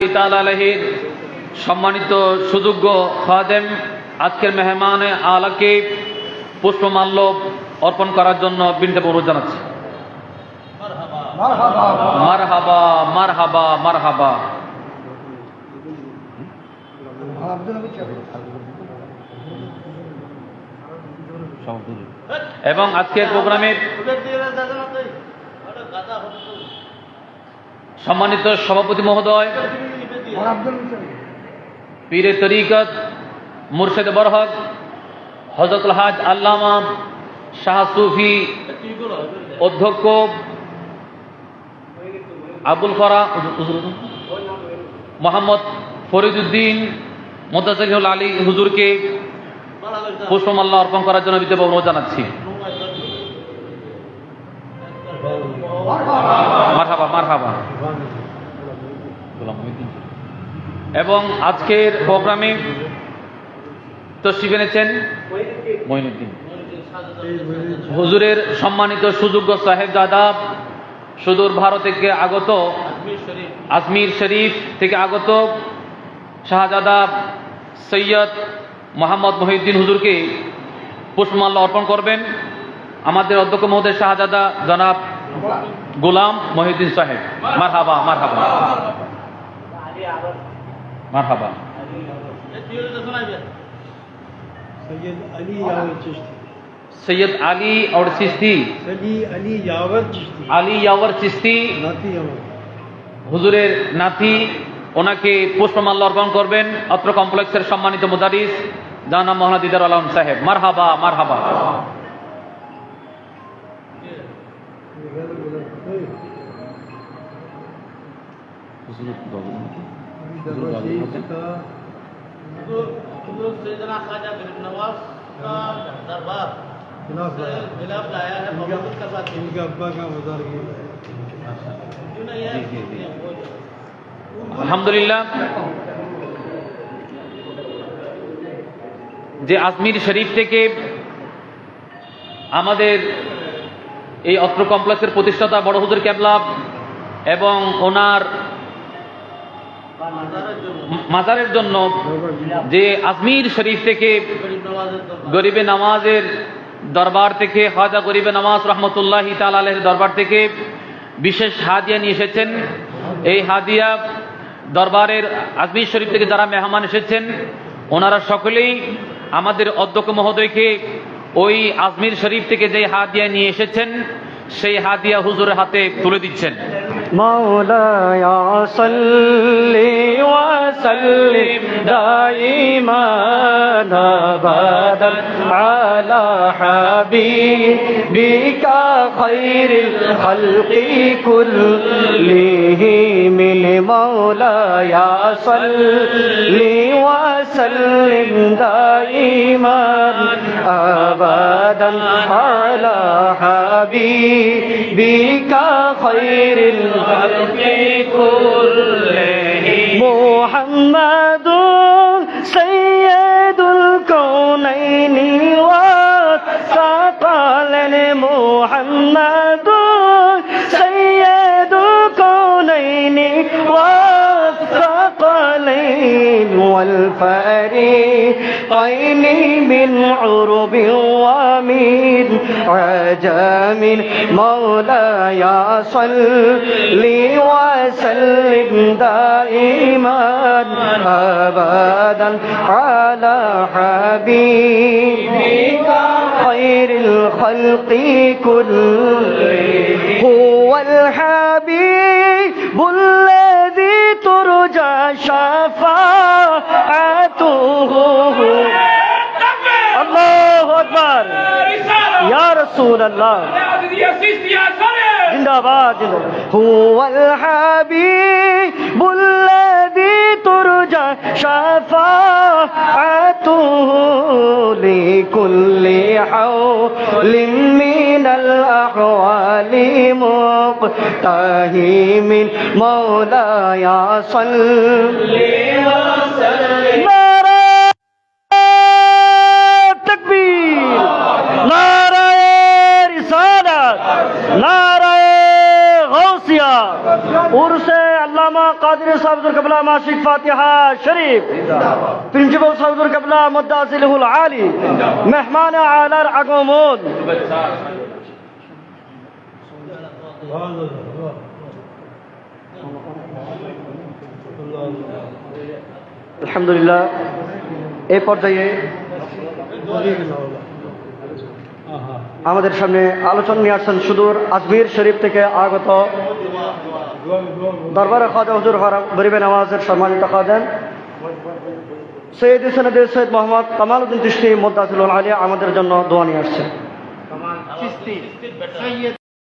আলাইহির সম্মানিত সুযোগ্য খাদেম আজকের মেহমান আলাকে পুষ্পমাল্য অর্পণ করার জন্য বিনতে অনুরোধ জানাচ্ছি। মারহাবা মারহাবা মারহাবা। এবং আজকের প্রোগ্রামের সম্মানিত সভাপতি মহোদয়, পীরে তরিকত মুর্শেদ বরহক হযরতুল হাজ আল্লামা শাহ সুফি অধ্যক্ষ আবুল ফরা মোহাম্মদ ফরিদউদ্দিন মুতাসাহিল আলী হুজুরকে পুষ্পমাল্য অর্পণ করার জন্য বিদ্যা অনুরোধ জানাচ্ছি। মারহাবা মারহাবা। এবং আজকের প্রোগ্রামে তশরিফ এনেছেন মঈনুদ্দিন হুজুরের সম্মানিত সুযোগ্য সাহেবজাদা, সুদূর ভারত থেকে আগত আজমির শরীফ থেকে আগত শাহজাদা সৈয়দ মোহাম্মদ মহিউদ্দিন হুজুরকে পুষ্পমাল্য অর্পণ করবেন আমাদের অধ্যক্ষ মহোদয় শাহজাদা জনাব গোলাম মহিউদ্দিন সাহেব। মারহাবা মারহাবা মারহাবা। सैयद अली और चिश्ती আলী ইয়াওয়ার চিশতি হুজুরের নাতি, ওনাকে পুষ্পমাল্য অর্পণ করবেন অত্র কমপ্লেক্সের সম্মানিত মুদারিস জানা মৌলানা দিদার আলম সাহেব। মারহাবা মারহাবা। আলহামদুলিল্লাহ, যে আজমির শরীফ থেকে আমাদের এই অত্র কমপ্লেক্সের প্রতিষ্ঠাতা বড় হুজুর কেবলা এবং ওনার মাজারের জন্য যে আজমির শরীফ থেকে গরিবে নামাজের দরবার থেকে খাজা গরিবে নামাজ রহমতুল্লাহি তাআলা আলাইহির দরবার থেকে বিশেষ হাদিয়া নিয়ে এসেছেন। এই হাদিয়া দরবারের আজমির শরীফ থেকে যারা মেহমান এসেছেন ওনারা সকলেই আমাদের অধ্যক্ষ মহোদয়কে ওই আজমির শরীফ থেকে যে হাদিয়া নিয়ে এসেছেন সেই হাদিয়া হুজুরের হাতে তুলে দিচ্ছেন। মাওলায়া সাল্লি ওয়া সাল্লিম দাইমান আবাদান আলা হাবিবিকা খায়রিল খালকি কুল্লিহিম। মাওলায়া সাল্লি ওয়া সাল্লিম দাইমান আবাদান আলা হাবিবিকা খায়রিল محمد سيد الكونين والثقلين. محمد سيد الكونين والثقلين والفريقين من عرب ومن عجم. مولاي صل وسلم دائما أبدا على حبيبك خير الخلق كلهم. هو الحبيب الذي ترجى شفاعته. الله أكبر يا رسول الله. जिंदाबाद जिंदाबाद. هو الحبيب الذي ترجى شفاعته لكل حول من الأحوال مقتحم. مولاي صل وسلم. نعرہ تکبیر، نعرہ رسالت، नाराए गौसिया, उर्से अल्लामा কাদের সাহেবুল কিবলা মাসিক ফাতিহা শরীফ প্রিন্সিপাল সাহেবুল কিবলা মুদাসিলুল আলী মেহমান আলার আগমন আলহামদুলিল্লাহ এই পর্যায়ে আমাদের সামনে আলোচনা নিয়ে আসছেন সুদূর আজমির শরীফ থেকে আগত দরবারে খাজা হুজুর গরিবে নওয়াজের সম্মানিত খাদেম সৈয়দ সনদ সৈয়দ মোহাম্মদ কামাল উদ্দিন চিশতি মুদাসিলুল আলী আমাদের জন্য দোয়া নিয়ে আসছেন।